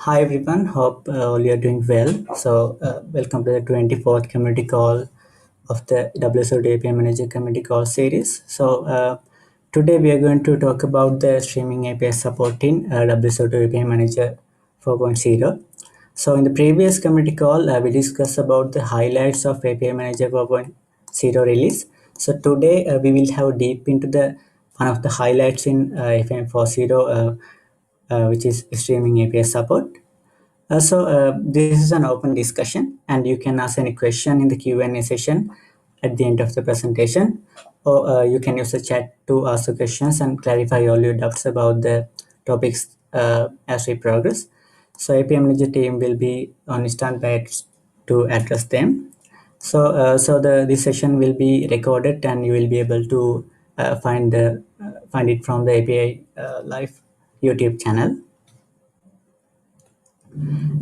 Hi everyone, hope all you are doing well. Welcome to the 24th community call of the WSO2 API Manager community call series. Today we are going to talk about the streaming API support in WSO2 API Manager 4.0. So, in the previous community call, we discussed about the highlights of API Manager 4.0 release. So, today we will have deep into the one of the highlights in API 4.0, which is streaming API support. This is an open discussion, and you can ask any question in the Q&A session at the end of the presentation, or you can use the chat to ask the questions and clarify all your doubts about the topics as we progress. So, APM Manager team will be on standby to address them. This session will be recorded, and you will be able to find it from the API Live YouTube channel.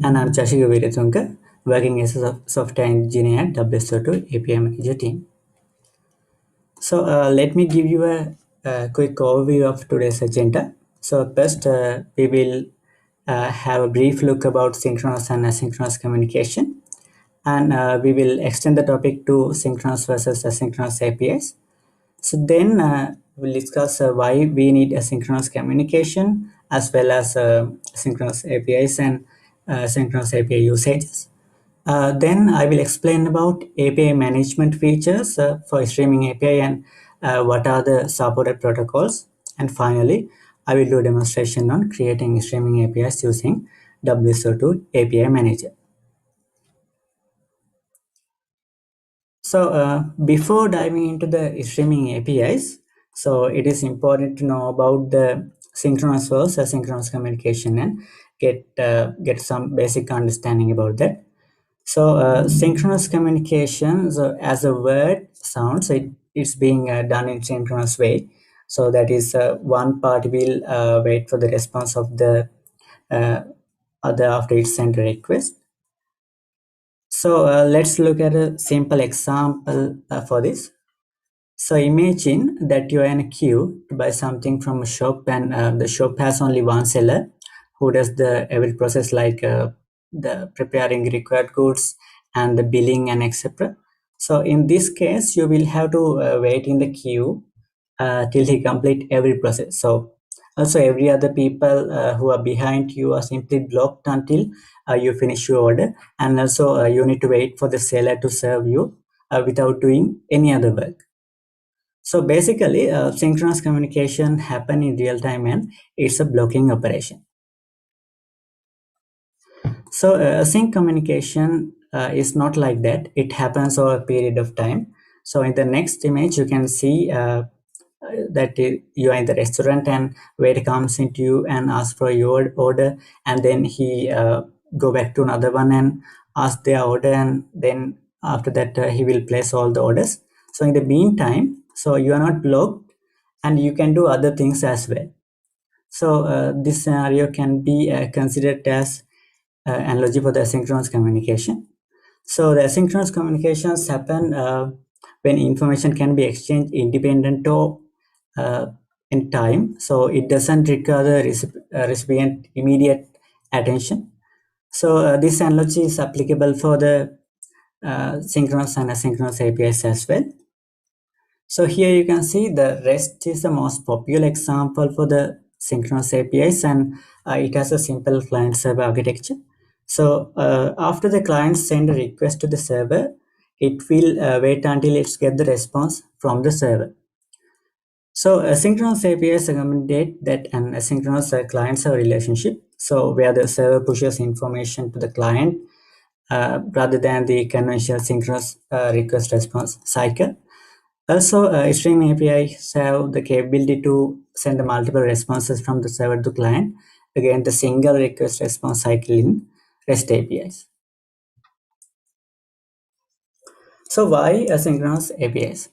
And I'm Chashika Veeratunga, working as a software engineer at WSO2 API Manager team. Let me give you a quick overview of today's agenda. So first, we will have a brief look about synchronous and asynchronous communication, and we will extend the topic to synchronous versus asynchronous APIs. So then we'll discuss why we need asynchronous communication as well as synchronous APIs and synchronous API usages. Then I will explain about API management features for streaming API and what are the supported protocols. And finally, I will do a demonstration on creating streaming APIs using WSO2 API Manager. Before diving into the streaming APIs, so it is important to know about the synchronous versus asynchronous communication and get some basic understanding about that. Synchronous communication, so as a word sounds, it's being done in synchronous way. So that is one party will wait for the response of the uh, other after it sent a request. Let's look at a simple example for this. So imagine that you're in a queue to buy something from a shop, and the shop has only one seller who does the every process like the preparing required goods and the billing and etc. So in this case, you will have to wait in the queue till he complete every process. So also every other people who are behind you are simply blocked until you finish your order, and also you need to wait for the seller to serve you without doing any other work. So basically, synchronous communication happen in real time and it's a blocking operation. Async communication is not like that. It happens over a period of time. So in the next image, you can see that you are in the restaurant and waiter comes into you and asks for your order, and then he go back to another one and ask their order, and then after that he will place all the orders. So in the meantime, so you are not blocked and you can do other things as well. This scenario can be considered as analogy for the asynchronous communication. So the asynchronous communications happen when information can be exchanged independent of uh, in time. So it doesn't require the recipient immediate attention. This analogy is applicable for the synchronous and asynchronous APIs as well. So here you can see the REST is the most popular example for the synchronous APIs, and it has a simple client-server architecture. After the client send a request to the server, it will wait until it's get the response from the server. So asynchronous APIs accommodate that an asynchronous client-server relationship. So where the server pushes information to the client rather than the conventional synchronous request response cycle. Also, streaming APIs have the capability to send multiple responses from the server to client, again the single request response cycle in REST APIs. So why asynchronous APIs?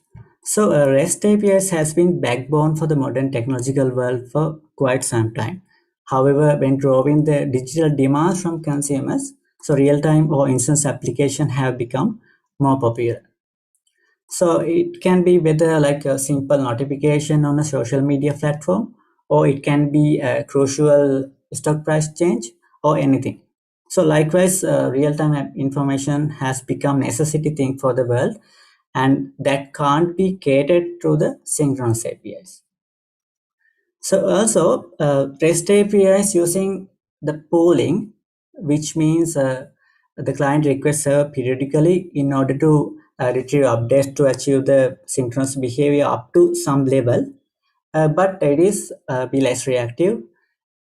REST APIs has been backbone for the modern technological world for quite some time. However, when drawing the digital demands from consumers, so real-time or instance application have become more popular. So it can be whether like a simple notification on a social media platform, or it can be a crucial stock price change, or anything. So likewise, real-time information has become necessity thing for the world, and that can't be catered through the synchronous APIs. So also, REST APIs using the pooling, which means the client requests serve periodically in order to retrieve updates to achieve the synchronous behavior up to some level, but it is be less reactive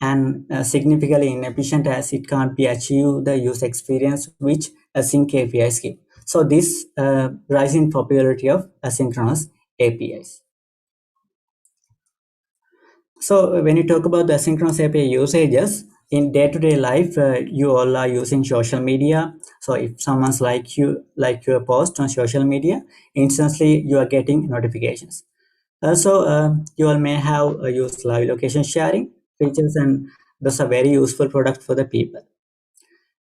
and significantly inefficient as it can't be achieve the user experience which async APIs give. So this rise in popularity of asynchronous APIs. So when you talk about the asynchronous API usages in day-to-day life, you all are using social media. So if someone's like your post on social media, instantly you are getting notifications. Also, you all may have used live location sharing features, and those are very useful product for the people.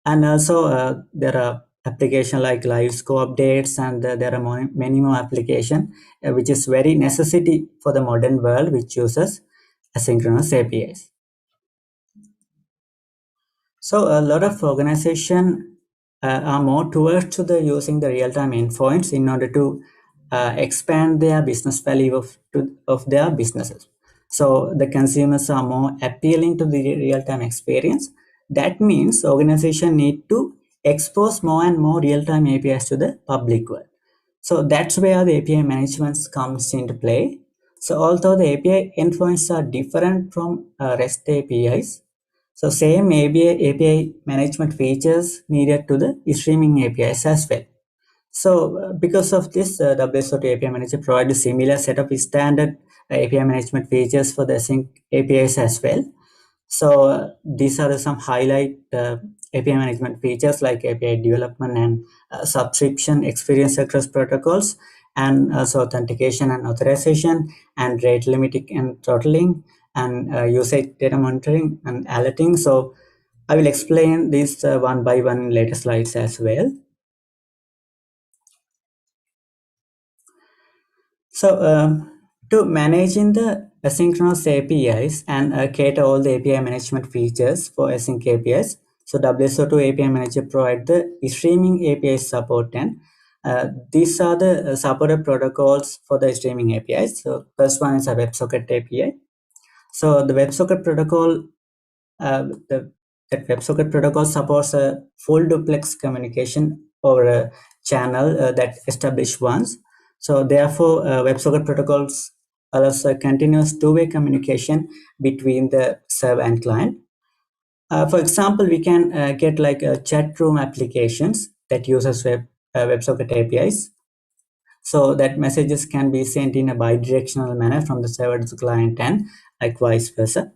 And also, there are application like live scope updates, and there are many more application which is very necessity for the modern world, which uses asynchronous APIs. So a lot of organization are more towards to the using the real-time endpoints in order to expand their business value of their businesses. So the consumers are more appealing to the real-time experience. That means organization need to expose more and more real-time APIs to the public world. So that's where the API management comes into play. So although the API endpoints are different from REST APIs, so same API management features needed to the streaming APIs as well. So because of this, WSO2 API Manager provides a similar set of standard API management features for the sync APIs as well. So these are some highlight API management features like API development and subscription experience across protocols, and also authentication and authorization, and rate limiting and throttling, and usage data monitoring and alerting. So I will explain this one by one in later slides as well. So to managing the asynchronous APIs and cater all the API management features for async APIs, so WSO2 API Manager provide the streaming API support, and these are the supported protocols for the streaming APIs. So first one is a WebSocket API. So the WebSocket protocol the that WebSocket protocol supports a full duplex communication over a channel that established once. So therefore, WebSocket protocols allows a continuous two-way communication between the server and client. For example, we can get like chat room applications that uses WebSocket APIs. So that messages can be sent in a bidirectional manner from the server to the client, and like vice versa.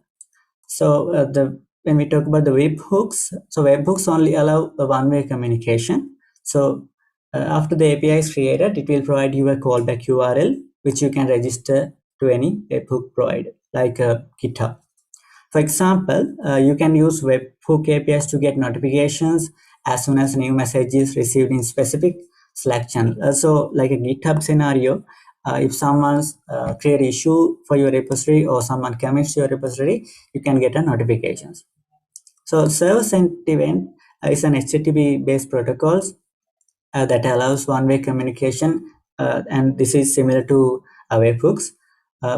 So the when we talk about the webhooks, so webhooks only allow a one-way communication. So after the API is created, it will provide you a callback URL which you can register to any webhook provider like GitHub. For example, you can use webhook APIs to get notifications as soon as a new message is received in specific Slack channel. So, like a GitHub scenario, if someone's create issue for your repository or someone commits your repository, you can get a notifications. So, server-side event is an HTTP-based protocols that allows one-way communication, and this is similar to webhooks.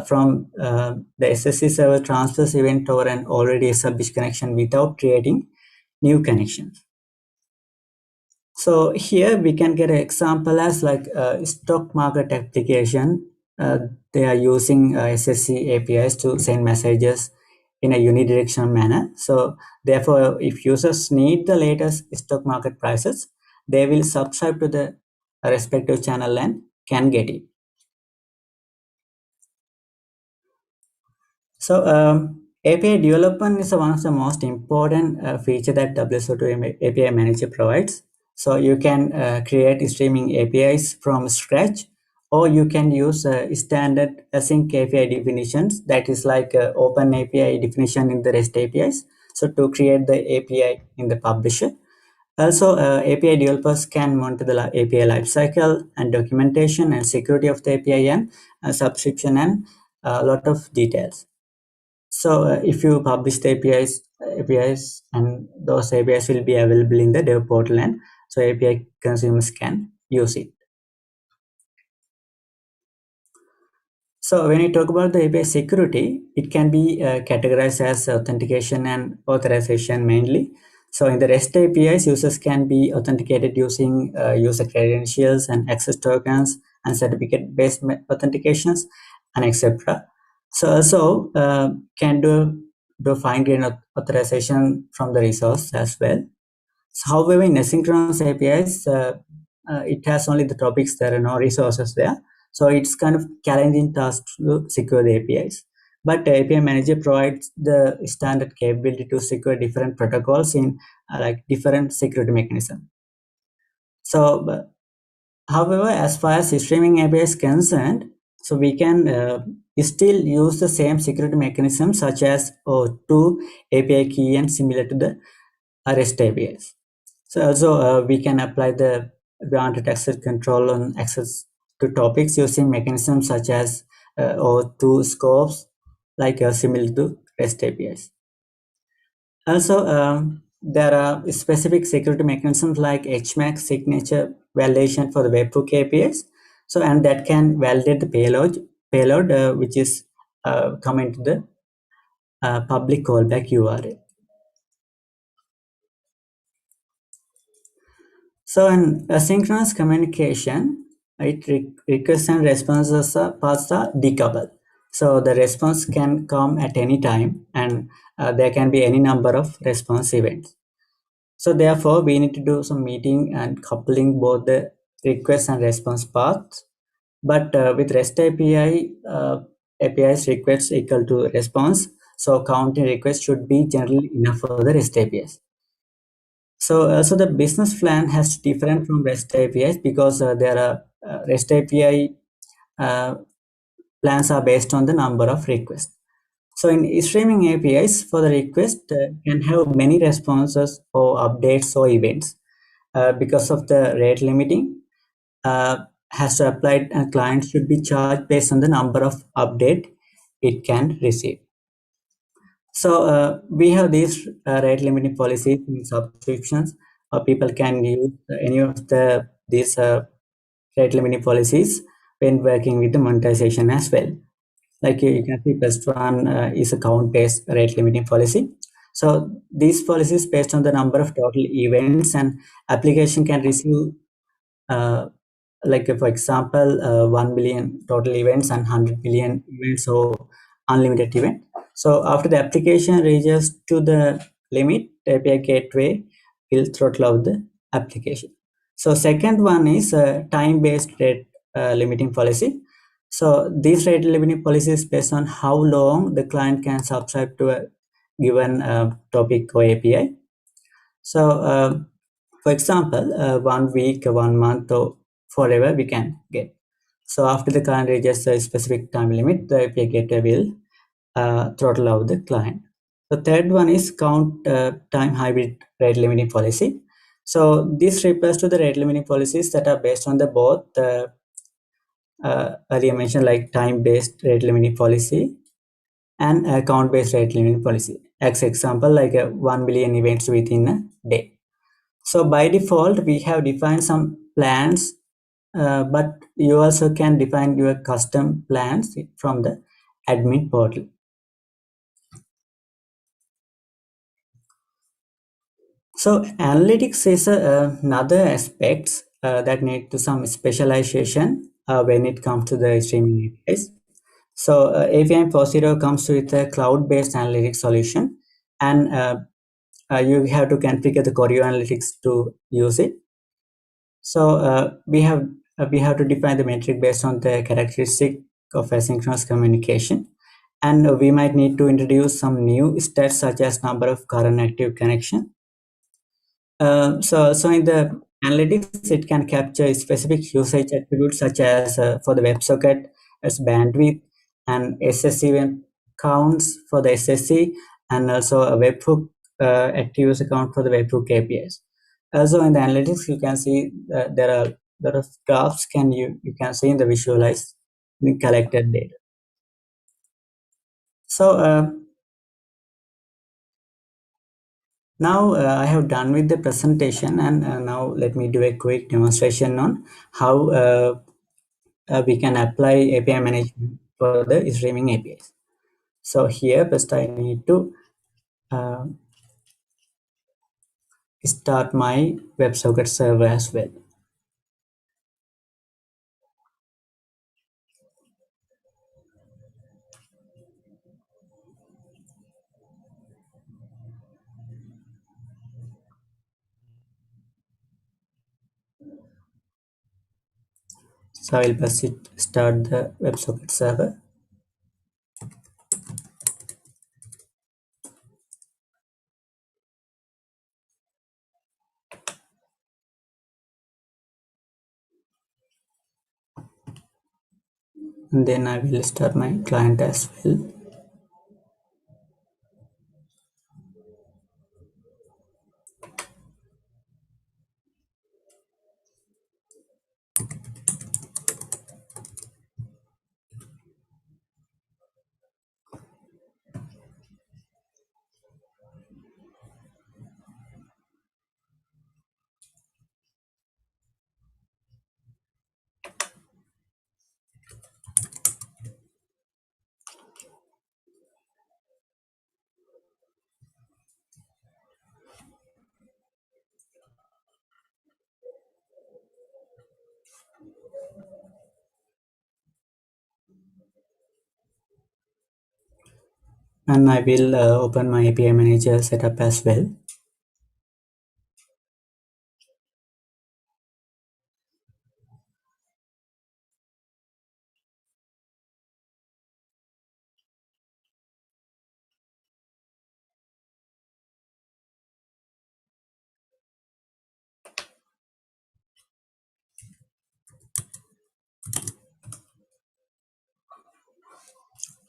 From the SSC server transfers event over an already established connection without creating new connections. So here we can get an example as like a stock market application. They are using SSC APIs to send messages in a unidirectional manner. So therefore, if users need the latest stock market prices, they will subscribe to the respective channel and can get it. So API development is one of the most important feature that WSO2 API Manager provides. So you can create streaming APIs from scratch, or you can use standard async API definitions, that is like open API definition in the REST APIs. So to create the API in the publisher. Also, API developers can monitor the API lifecycle and documentation and security of the API and subscription and a lot of details. So if you publish the APIs APIs, and those APIs will be available in the dev portal, and so API consumers can use it. So when you talk about the API security, it can be categorized as authentication and authorization mainly. So in the REST APIs, users can be authenticated using user credentials and access tokens and certificate-based authentications and etc. So also can do fine-grained authorization from the resource as well. So however, in asynchronous APIs, it has only the topics, there are no resources there. So it's kind of challenging task to secure the APIs. But API Manager provides the standard capability to secure different protocols in like different security mechanisms. So, however, as far as streaming API is concerned, so we can still use the same security mechanism such as O2 API key and similar to the REST APIs. So also we can apply the granted access control on access to topics using mechanisms such as or to scopes like similar to REST APIs. Also, there are specific security mechanisms like HMAC signature validation for the webhook APIs. So and that can validate the payload which is coming to the public callback URL. So in asynchronous communication, requests and responses paths are decoupled. So the response can come at any time, and there can be any number of response events. So therefore, we need to do some meeting and coupling both the request and response paths. But with REST API, API's requests equal to response. So counting requests should be generally enough for the REST APIs. So the business plan has to different from REST APIs because there are REST API uh, plans are based on the number of requests. So in streaming APIs, for the request can have many responses or updates or events because of the rate limiting. Has to apply and client should be charged based on the number of update it can receive. So we have these rate limiting policies in subscriptions. People can use any of these rate limiting policies when working with the monetization as well. Like you can see, best one is a count-based rate limiting policy. So these policies based on the number of total events and application can receive uh, like for example 1 billion total events and 100 billion events or unlimited event. So after the application reaches to the limit, the API gateway will throttle out the application. So second one is time-based rate limiting policy. So this rate limiting policy is based on how long the client can subscribe to a given topic or API. So for example, 1 week, 1 month, or forever we can get. So after the client reaches a specific time limit, the API gateway will throttle out the client. The third one is count time hybrid rate limiting policy. So this refers to the rate limiting policies that are based on the both earlier mentioned like time-based rate limiting policy and count-based rate limiting policy. As example, like 1 billion events within a day. So by default, we have defined some plans, but you also can define your custom plans from the admin portal. So analytics is another aspect that need to some specialization when it comes to the streaming APIs. So APIM 4.0 comes with a cloud-based analytics solution, and you have to configure the Choreo Analytics to use it. So we have to define the metric based on the characteristic of asynchronous communication, and we might need to introduce some new stats such as number of current active connection. So in the analytics, it can capture specific usage attributes such as for the WebSocket as bandwidth and SSC event counts for the SSC, and also a webhook active user count for the webhook APIs. Also in the analytics, you can see there are lot of graphs you can see in the visualize the collected data. So Now I have done with the presentation, and now let me do a quick demonstration on how we can apply API management for the streaming APIs. So here first I need to uh, start my WebSocket server as well. So I will first start the WebSocket server. And then I will start my client as well. And I will open my API Manager setup as well.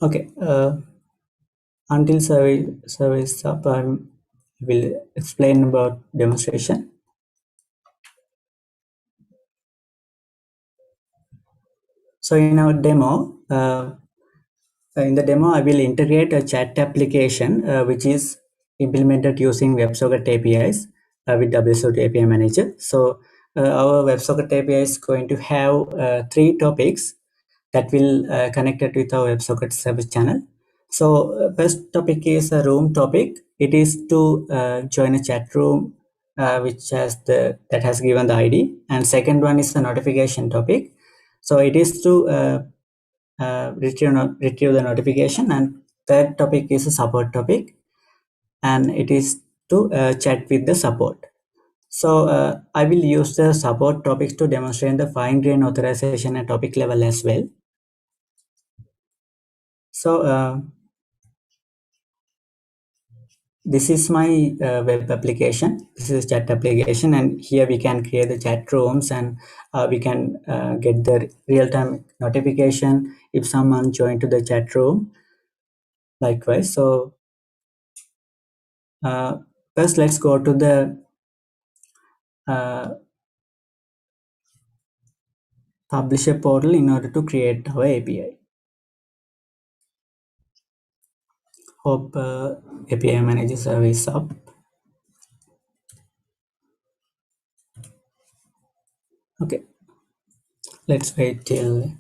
Okay, until survey is up, I will explain about demonstration. So in the demo, I will integrate a chat application which is implemented using WebSocket APIs with WSO2 API Manager. So our WebSocket API is going to have three topics that will connect it with our WebSocket service channel. So first topic is a room topic. It is to join a chat room which has the that has given the ID. And second one is the notification topic. So it is to retrieve the notification, and third topic is a support topic, and it is to chat with the support. So I will use the support topics to demonstrate the fine-grained authorization at topic level as well. So this is my web application. This is chat application, and here we can create the chat rooms, and we can get the real-time notification if someone joined to the chat room. Likewise, so uh, first let's go to the uh, publisher portal in order to create our API. Hope API manager service up. Okay, let's wait till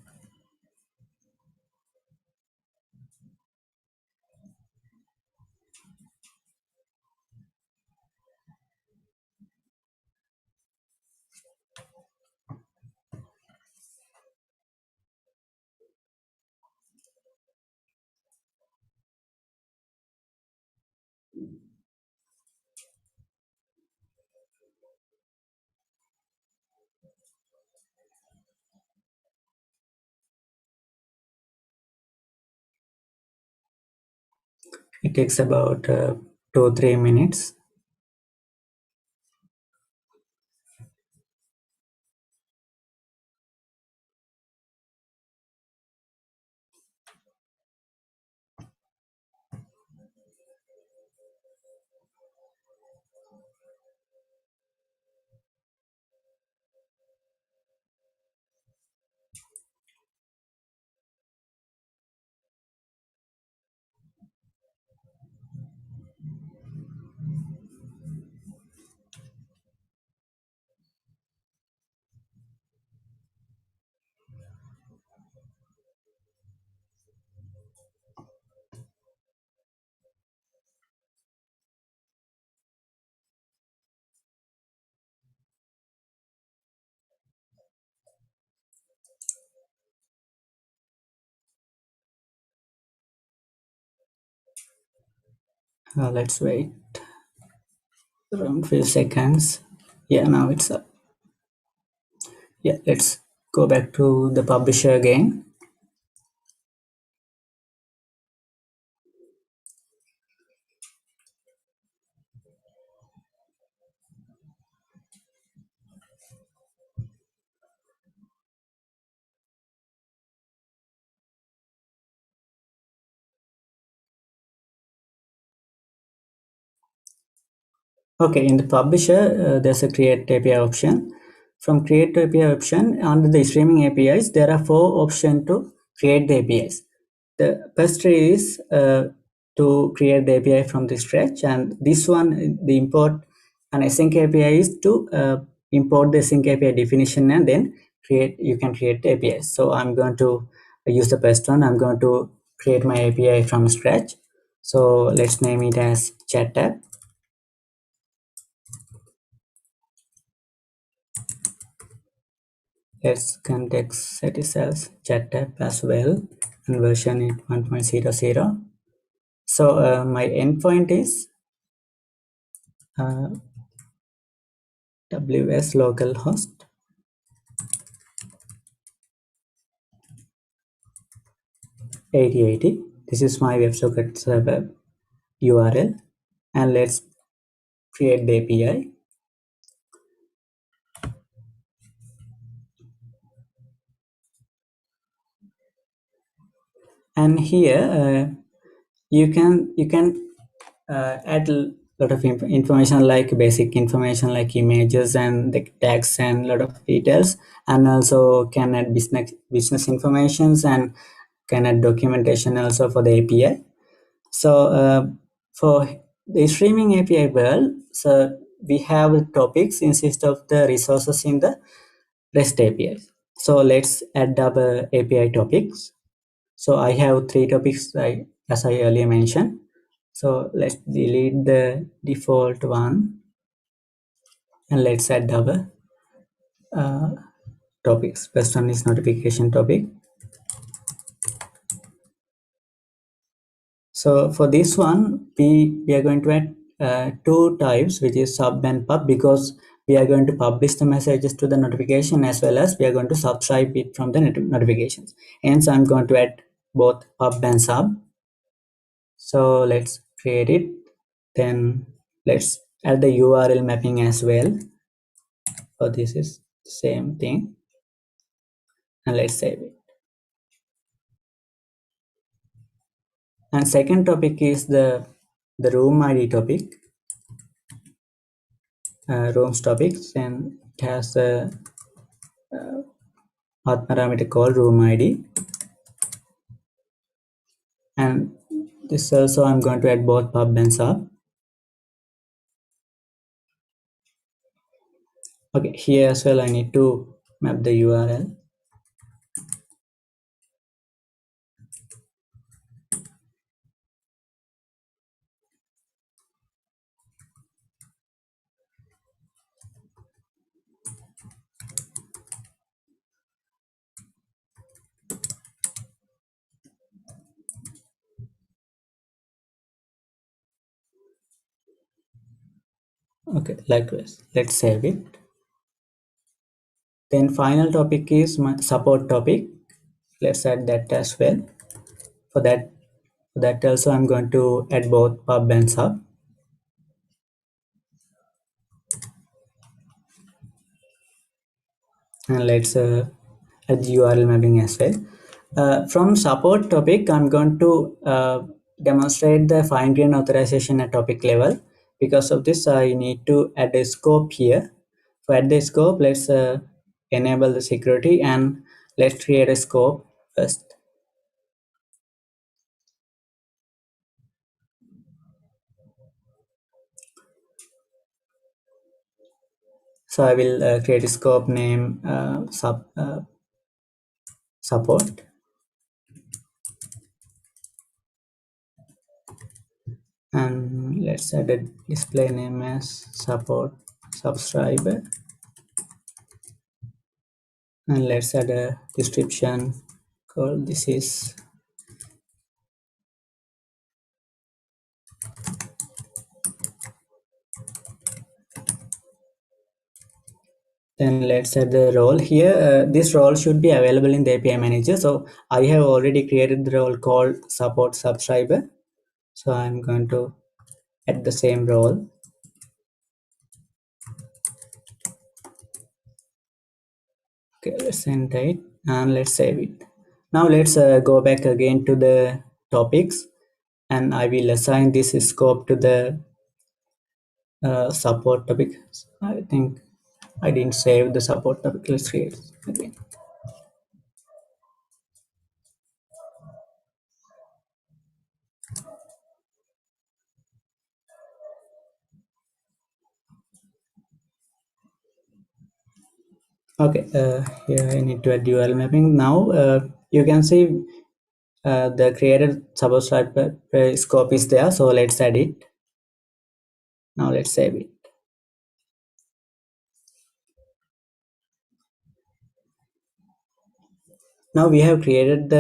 it takes about 2 3 minutes. Let's wait around few seconds. Yeah, now it's up. Yeah, let's go back to the publisher again. Okay, in the publisher, there's a create API option. From create API option, under the streaming APIs, there are four options to create the APIs. The first is to create the API from the scratch, and this one, the import an async API is to import the async API definition and then you can create the APIs. So I'm going to use the first one. I'm going to create my API from scratch. So let's name it as chat app. Let's context set it as chat app as well, and version it 1.00. So my endpoint is uh, WS localhost 8080. This is my WebSocket server URL, and let's create the API. And here you can add a lot of information, like basic information like images and the tags and a lot of details, and also can add business informations and can add documentation also for the API. So for the streaming API world, so we have topics instead of the resources in the REST APIs. So let's add our API topics. So I have three topics, as I earlier mentioned. So let's delete the default one and let's add our uh, topics. First one is notification topic. So for this one, we are going to add two types, which is sub and pub, because we are going to publish the messages to the notification as well as we are going to subscribe it from the notifications. Hence, I'm going to add both pub and sub. So let's create it. Then let's add the URL mapping as well. So this is same thing, and let's save it. And second topic is the room ID topic, rooms topics, and it has a path parameter called room ID. And this also I'm going to add both pub and sub. Okay, here as well I need to map the URL. Okay, likewise, let's save it. Then final topic is my support topic. Let's add that as well. For that also I'm going to add both pub and sub. And let's add the URL mapping as well. From support topic, I'm going to demonstrate the fine-grained authorization at topic level. Because of this, I need to add a scope here. For add the scope, let's enable the security and let's create a scope first. So I will create a scope name support, and let's add a display name as support subscriber, and let's add a description called this is Then let's set the role here. This role should be available in the API manager. So I have already created the role called support subscriber. So I'm going to add the same role. Okay, let's enter it and let's save it. Now let's go back again to the topics, and I will assign this scope to the support topic. I think I didn't save the support topic. Let's create it again. Okay, here I need to add URL mapping. Now you can see the created subscriber scope is there. So let's add it. Now let's save it. Now we have created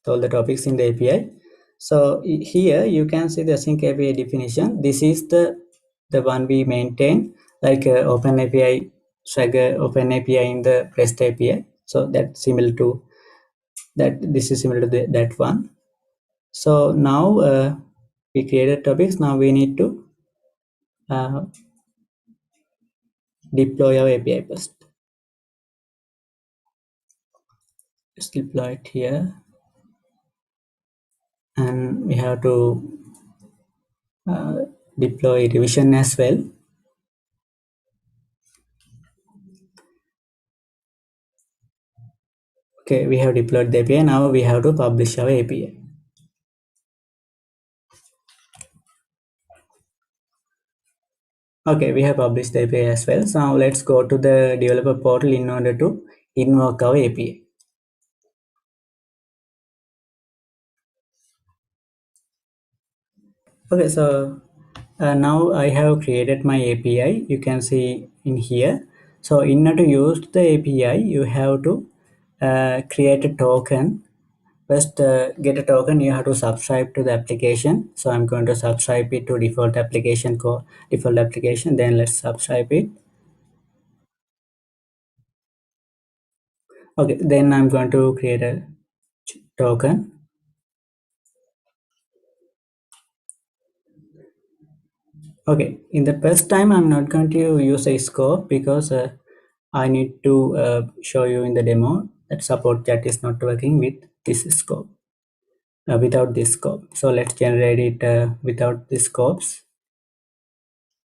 all the topics in the API. So here you can see the async API definition. This is the one we maintain, like Open API, Swagger, Open API in the REST API. So that's similar to that. This is similar to that one. So now we created topics. Now we need to uh, deploy our API first. Let's deploy it here, and we have to uh, deploy revision as well. Okay, we have deployed the API. Now we have to publish our API. Okay, we have published the API as well. So now let's go to the developer portal in order to invoke our API. Okay, so now I have created my API. You can see in here. So in order to use the API, you have to create a token. First, get a token. You have to subscribe to the application. So I'm going to subscribe it to default application code, default application. Then let's subscribe it. Okay, then I'm going to create a token. Okay, in the first time I'm not going to use a scope because I need to show you in the demo that support chat is not working with this scope, without this scope. So let's generate it without the scopes.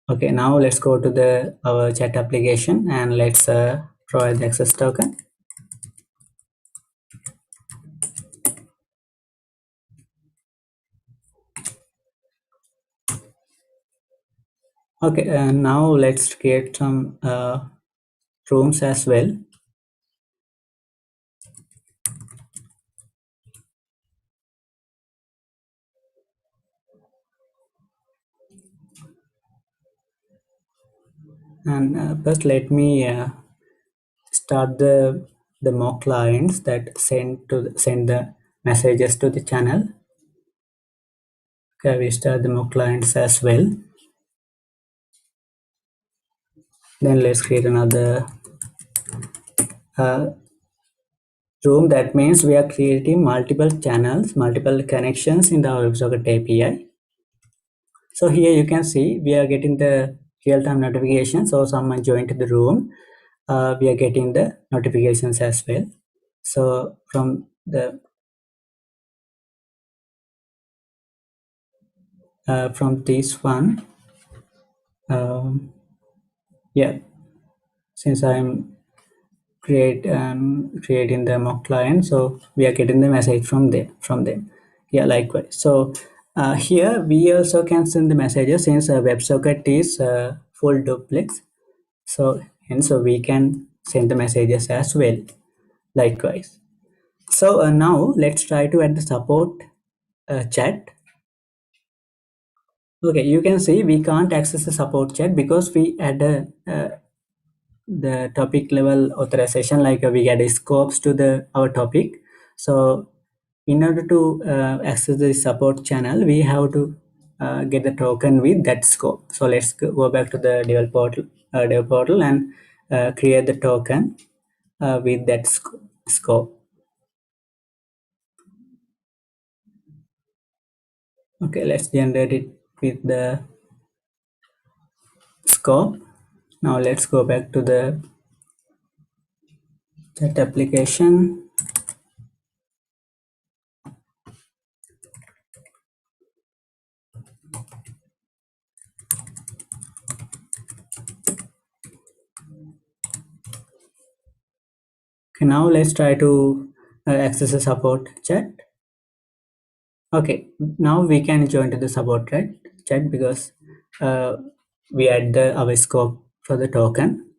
Okay, now let's go to the our chat application and let's provide the access token. Okay, now let's create some rooms as well. And first let me start the mock clients that send the messages to the channel. Okay, we start the mock clients as well. Then let's create another uh, room. That means we are creating multiple channels, multiple connections in the WebSocket API. So here you can see we are getting the real-time notifications. So someone joined the room. We are getting the notifications as well. So from this one, yeah, since I'm creating the mock client, so we are getting the message from them. Yeah, likewise. So here we also can send the messages since WebSocket is full duplex. So hence we can send the messages as well, likewise. So now let's try to add the support chat. Okay, you can see we can't access the support chat because we add the topic level authorization, like we get scopes to the our topic. So in order to access the support channel, we have to get the token with that scope. So let's go back to the dev portal and create the token with that scope. Okay, let's generate it with the scope. Now let's go back to the chat application. Okay, now let's try to access the support chat. Okay, now we can join to the support chat because uh, we add the our scope for the token.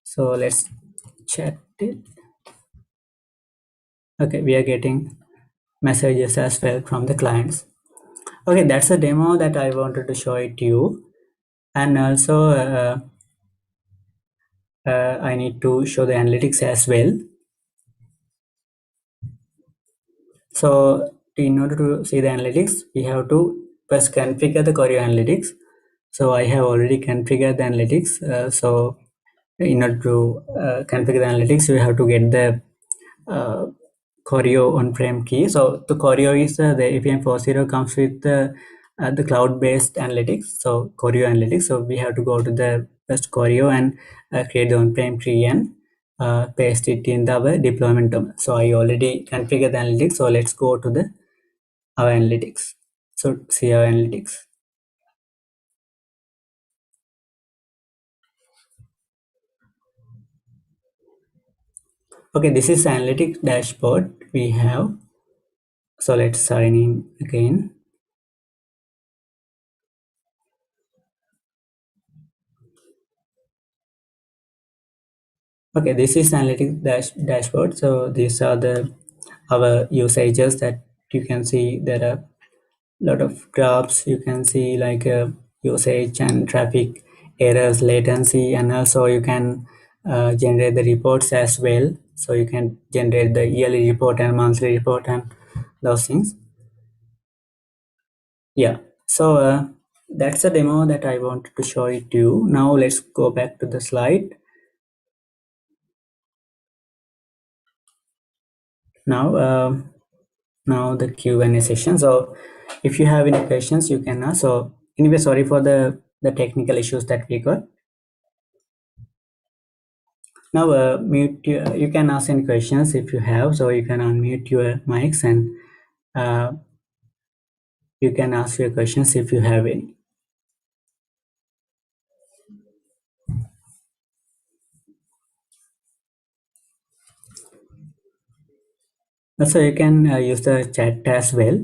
So let's chat it. Okay, we are getting messages as well from the clients. Okay, that's a demo that I wanted to show it to you. And also I need to show the analytics as well. So in order to see the analytics, we have to first configure the Choreo analytics. So I have already configured the analytics. So in order to configure the analytics, we have to get the uh, Choreo on-prem key. So the Choreo is the APIM 4.0 comes with the cloud-based analytics. So Choreo analytics. So we have to go to the first Choreo and create the on-prem key and paste it in our deployment domain. So I already configured the analytics. So let's go to the our analytics. So see our analytics. Okay, this is analytics dashboard we have. So let's sign in again. Okay, this is analytics dashboard. So these are the our usages that you can see. There are a lot of graphs. You can see like usage and traffic errors, latency, and also you can generate the reports as well. So you can generate the yearly report and monthly report and those things. Yeah. So that's a demo that I wanted to show it to you. Now let's go back to the slide. Now. Now the Q&A session. So if you have any questions, you can ask. So anyway, sorry for the technical issues that we got. Now you can ask any questions if you have. So you can unmute your mics and uh, you can ask your questions if you have any. Also, you can use the chat as well.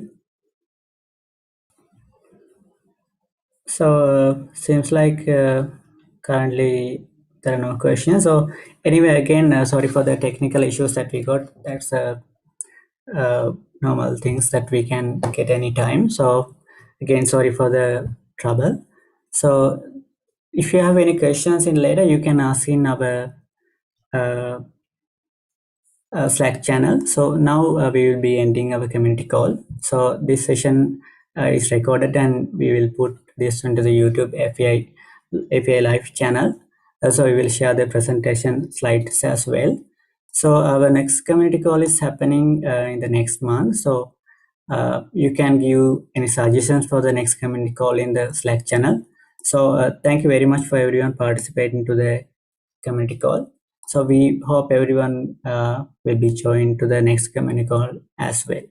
So seems like currently there are no questions. So anyway, again, sorry for the technical issues that we got. That's normal things that we can get anytime. So again, sorry for the trouble. So if you have any questions in later, you can ask in our uh, Slack channel. So now we will be ending our community call. So this session is recorded and we will put this into the YouTube API live channel. Also, we will share the presentation slides as well. So our next community call is happening in the next month. So you can give any suggestions for the next community call in the Slack channel. So thank you very much for everyone participating to the community call. So we hope everyone will be joined to the next community call as well.